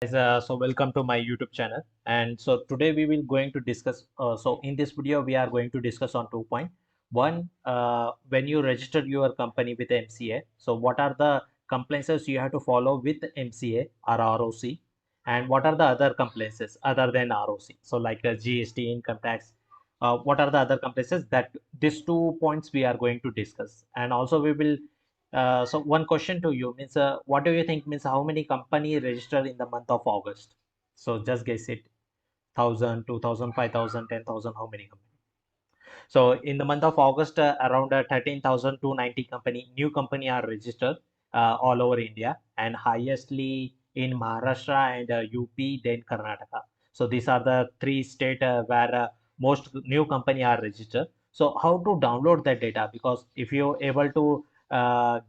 Guys, so welcome to my YouTube channel. And so today we will going to discuss. So in this video we are going to discuss on 2 points. One, when you register your company with MCA, so what are the compliances you have to follow with MCA or ROC, and what are the other compliances other than ROC? So like GST, income tax. What are the other compliances that these 2 points we are going to discuss, and also we will so one question to you means what do you think means how many company registered in the month of August? So just guess it. 1,000, 2,000, 5,000, 10,000, how many company? So in the month of August, around 13,290 company new company are registered all over India, and highestly in Maharashtra and UP, then Karnataka. So these are the three states where most new company are registered. So how to download that data? Because if you're able to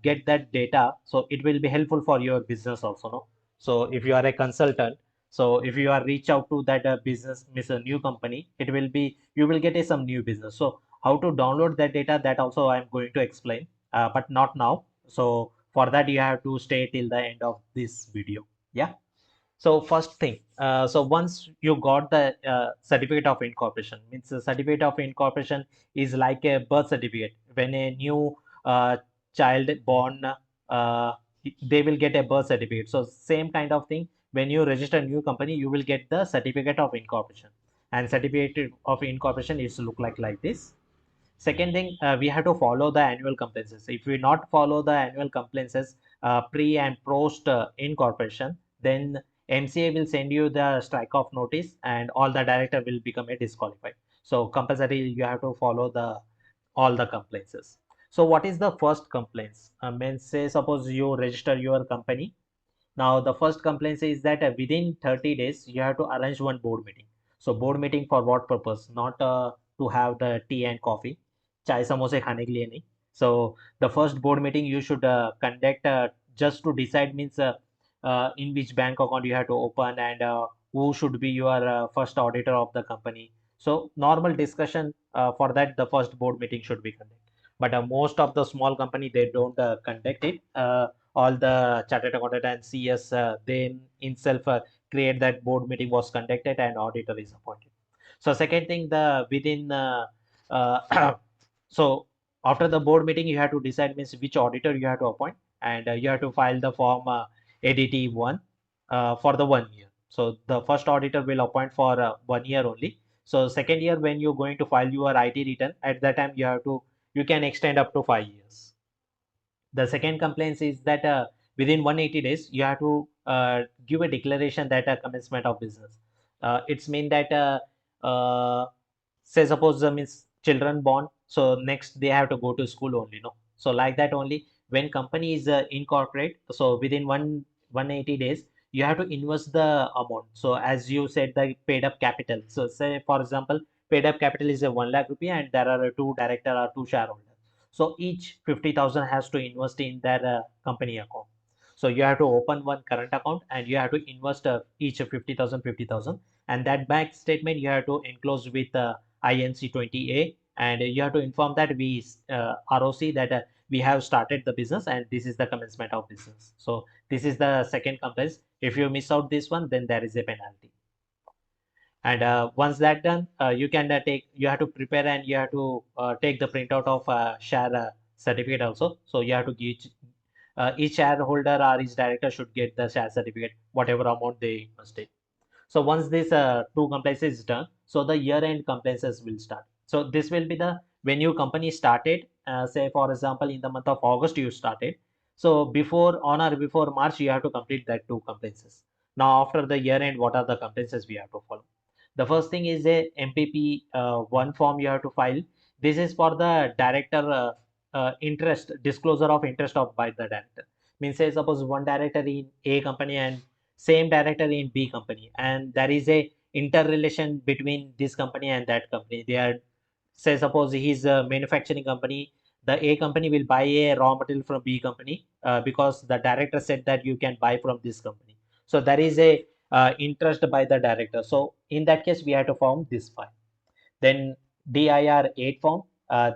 get that data, so it will be helpful for your business also, no? So if you are a consultant, so if you are reach out to that business, means a new company, it will be you will get a some new business. So how to download that data, that also I'm going to explain, but not now. So for that you have to stay till the end of this video. Yeah. So first thing, so once you got the certificate of incorporation, means the certificate of incorporation is like a birth certificate. When a new child born, uh, they will get a birth certificate. So same kind of thing. When you register a new company, you will get the certificate of incorporation, and certificate of incorporation is look like this. Second thing, we have to follow the annual compliances. If we not follow the annual compliances pre and post incorporation, then MCA will send you the strike off notice, and all the director will become a disqualified. So compulsory you have to follow the all the compliances. So what is the first complaints? Means say suppose you register your company. Now the first complaint is that within 30 days you have to arrange one board meeting. So board meeting for what purpose? Not to have the tea and coffee, chai samosa khane ke liye nahi. So the first board meeting you should conduct just to decide means in which bank account you have to open, and who should be your first auditor of the company. So normal discussion for that the first board meeting should be conducted. But most of the small company they don't conduct it. All the chartered accountant and CS they himself create that board meeting was conducted and auditor is appointed. So second thing, the within so after the board meeting you have to decide means which auditor you have to appoint, and you have to file the form ADT1 for the 1 year. So the first auditor will appoint for 1 year only. So second year when you're going to file your IT return, at that time you can extend up to 5 years. The second complaint is that within 180 days you have to give a declaration that a commencement of business. It's mean that say suppose means children born, so next they have to go to school only, no? So like that only when company is incorporate, so within 180 days you have to invest the amount. So as you said, the paid up capital. So say for example, paid up capital is a 1 lakh rupee, and there are two director or two shareholders. So each 50,000 has to invest in their company account. So you have to open one current account and you have to invest each 50,000, and that bank statement you have to enclose with INC 20A, and you have to inform that we ROC that we have started the business and this is the commencement of business. So this is the second compliance. If you miss out this one, then there is a penalty. And once that done, you can you have to prepare and you have to take the printout of share certificate also. So you have to give each shareholder or each director should get the share certificate, whatever amount they invested. So once this two compliances is done, so the year-end compliances will start. So this will be the when your company started, say for example in the month of August you started. So before on or before March you have to complete that two compliances. Now after the year-end, what are the compliances we have to follow? The first thing is a MPP one form you have to file. This is for the director interest disclosure of interest of by the director. Means say suppose one director in A company and same director in B company, and there is a interrelation between this company and that company. They are say suppose he's a manufacturing company, the A company will buy a raw material from B company because the director said that you can buy from this company. So there is a interest by the director. So in that case, we have to form this file. Then DIR 8 form.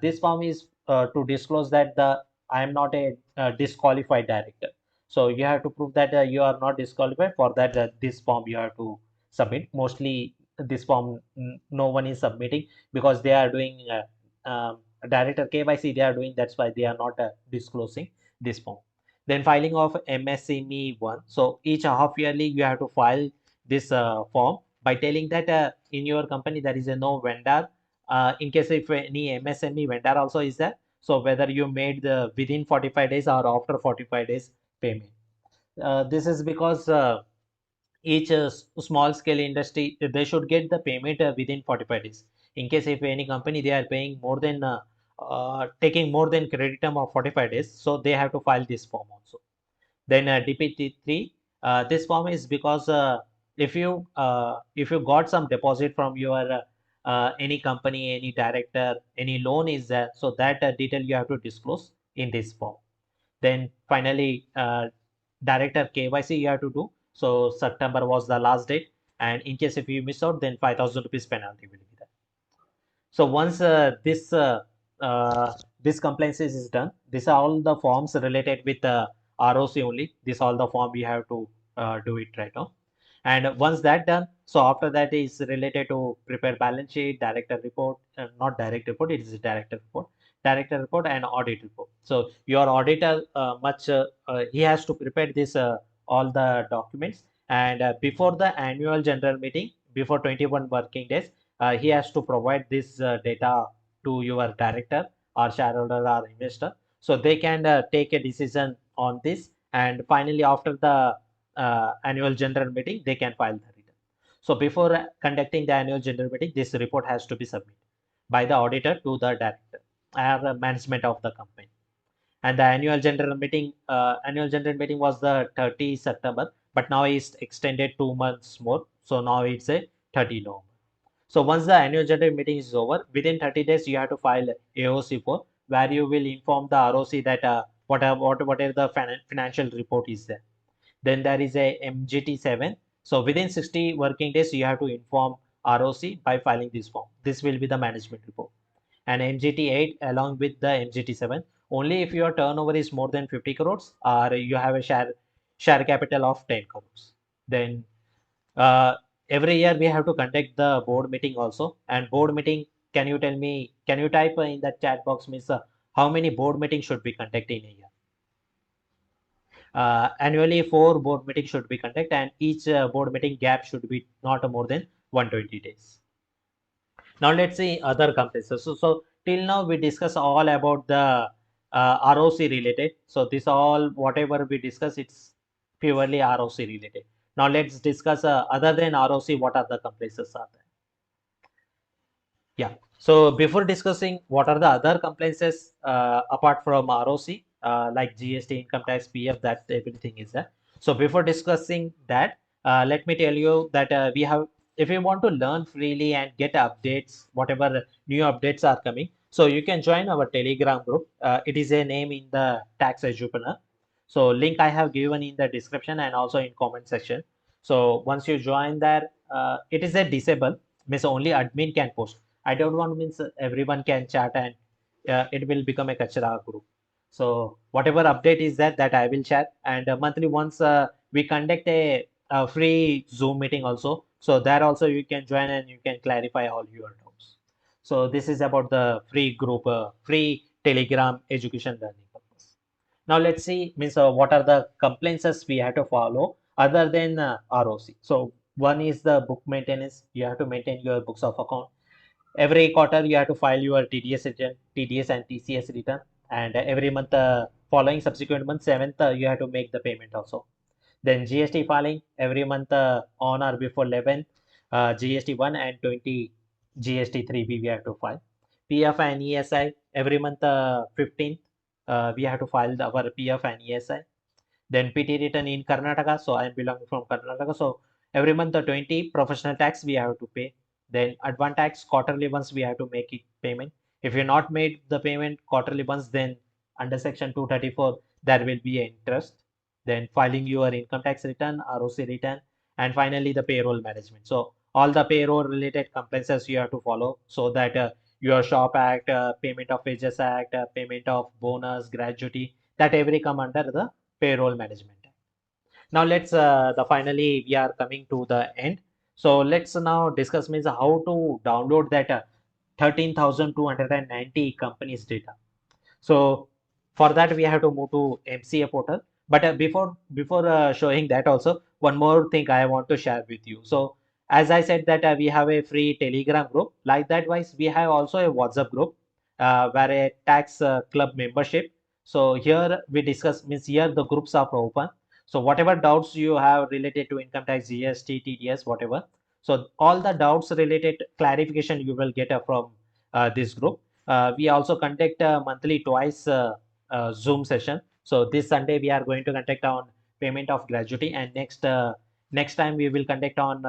This form is to disclose that the I am not a disqualified director. So you have to prove that you are not disqualified. For that, this form you have to submit. Mostly this form no one is submitting because they are doing director KYC they are doing. That's why they are not disclosing this form. Then filing of MSME one. So each half yearly you have to file this form by telling that in your company there is a no vendor. In case if any MSME vendor also is there, so whether you made the within 45 days or after 45 days payment. This is because each small scale industry they should get the payment within 45 days. In case if any company they are paying more than taking more than credit term of 45 days, so they have to file this form also. Then DPT3, this form is because if you got some deposit from your any company, any director, any loan is there, so that detail you have to disclose in this form. Then finally, director KYC you have to do. So September was the last date, and in case if you miss out, then 5,000 rupees penalty will be there. So once this compliance is done, these are all the forms related with ROC only. This all the form we have to do it right now. And once that done, so after that is related to prepare balance sheet, director report, not direct report, it is a director report and audit report. So your auditor he has to prepare this all the documents, and before the annual general meeting, before 21 working days, he has to provide this data to your director or shareholder or investor, so they can take a decision on this, and finally after the annual general meeting they can file the return. So before conducting the annual general meeting, this report has to be submitted by the auditor to the director or management of the company. And the annual general meeting was the 30 September, but now it's extended 2 months more, so now it's a 30 November. So once the annual general meeting is over, within 30 days, you have to file AOC 4, where you will inform the ROC that whatever the financial report is there. Then there is a MGT 7. So within 60 working days, you have to inform ROC by filing this form. This will be the management report. And MGT 8 along with the MGT 7. Only if your turnover is more than 50 crores or you have a share capital of 10 crores. Then uh, every year we have to conduct the board meeting also. And board meeting, can you tell me, can you type in that chat box, means how many board meetings should be conducted in a year? Annually 4 board meetings should be conducted, and each board meeting gap should be not more than 120 days. Now let's see other complaints. So till now we discuss all about the ROC related. So this all whatever we discuss, it's purely ROC related. Now let's discuss other than ROC, what are the complaints are there? Yeah. So before discussing what are the other compliances apart from ROC, like GST, income tax, PF, that everything is there. So before discussing that, let me tell you that we have, if you want to learn freely and get updates, whatever new updates are coming, so you can join our Telegram group. It is a name in the tax entrepreneur. So link I have given in the description and also in comment section. So once you join there, it is a disable, means only admin can post. I don't want means everyone can chat, and it will become a kachara group. So whatever update is that I will share, and monthly once we conduct a free Zoom meeting also. So there also you can join and you can clarify all your doubts. So this is about the free group, free Telegram education learning purpose. Now let's see means what are the complaints we have to follow other than ROC. So one is the book maintenance. You have to maintain your books of account. Every quarter you have to file your TDS return, TDS and TCS return, and every month following subsequent month 7th you have to make the payment also. Then GST filing every month on or before 11th, GST 1 and 20 GST 3B we have to file. PF and ESI every month 15th we have to file our PF and ESI. Then PT return in Karnataka. So I am belonging from Karnataka. So every month the 20 professional tax we have to pay. Then advance tax quarterly once we have to make it payment. If you not made the payment quarterly once, then under section 234 there will be interest. Then filing your income tax return, ROC return, and finally the payroll management. So all the payroll related compliances you have to follow, so that your shop act, payment of wages act, payment of bonus, gratuity, that every come under the payroll management. Now let's finally we are coming to the end. So let's now discuss means how to download that 13,290 companies data. So for that we have to move to MCA portal. But before showing that also, one more thing I want to share with you. So as I said that we have a free Telegram group. Like that wise, we have also a WhatsApp group where a tax club membership. So here we discuss means here the groups are open. So whatever doubts you have related to income tax, GST, TDS, whatever. So all the doubts related clarification you will get from this group. We also conduct monthly twice Zoom session. So this Sunday we are going to conduct on payment of gratuity, and next time we will conduct on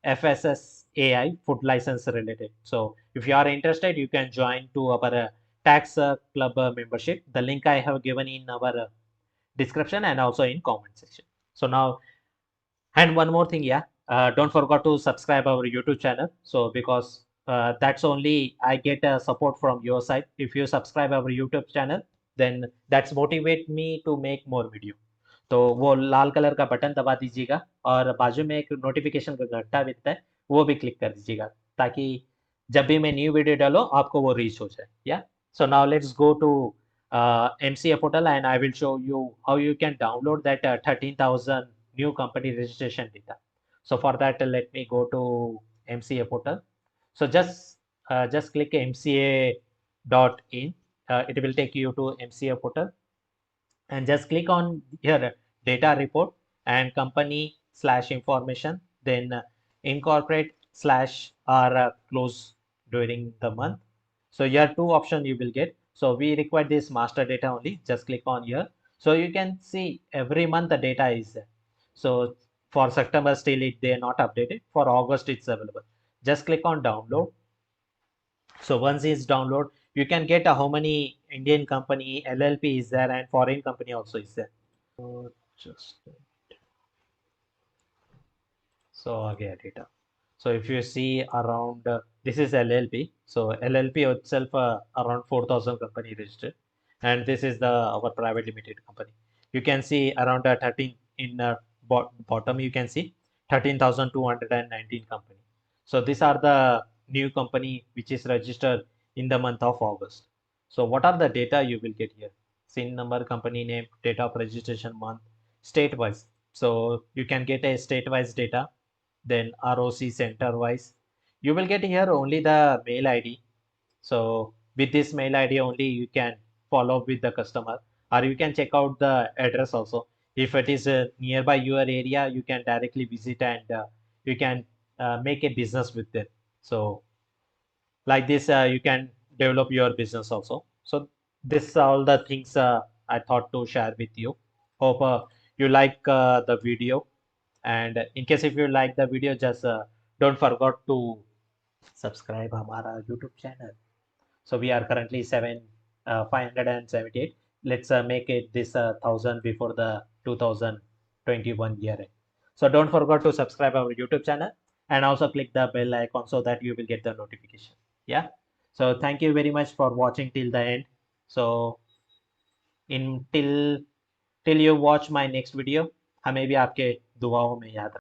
FSSAI food license related. So if you are interested, you can join to our tax club membership. The link I have given in our description and also in comment section. So now, and one more thing, yeah, don't forget to subscribe our YouTube channel. So because that's only I get support from your side. If you subscribe our YouTube channel, then that's motivate me to make more video. तो वो लाल colour का button दबा दीजिएगा और बाजू में एक notification का घंटा दिखता है, वो भी क्लिक कर दीजिएगा ताकि जब भी मैं न्यू वीडियो डालो आपको वो रीच हो जाए. या so now let's go to MCA portal and I will show you how you can download that 13,000 new company registration data. So for that, let me go to MCA portal. So just click mca.in. It will take you to MCA portal and just click on here data report and company slash information, then incorporate slash or close during the month. So here two options you will get. So we require this master data only. Just click on here. So you can see every month the data is there. So for September still they are not updated. For August it's available. Just click on download. So once it's download, you can get how many Indian company LLP is there and foreign company also is there. So just so again data. So if you see around this is LLP. So LLP itself around 4,000 company registered, and this is the our private limited company. You can see around 13 in bottom. You can see 13,219 company. So these are the new company which is registered in the month of August. So what are the data you will get here? SIN number, company name, date of registration month, state wise. So you can get a state wise data, then ROC center wise. You will get here only the mail ID. So with this mail ID only you can follow up with the customer, or you can check out the address also. If it is nearby your area, you can directly visit and you can make a business with them. So like this, you can develop your business also. So this all the things I thought to share with you. Hope you like the video, and in case if you like the video, just don't forget to subscribe हमारा YouTube channel. So we are currently 578. Let's make it this 1,000 before the 2021 year end. So don't forget to subscribe our YouTube channel and also click the bell icon so that you will get the notification. Yeah. So thank you very much for watching till the end. So in till you watch my next video, हमें भी आपके दुआओं में याद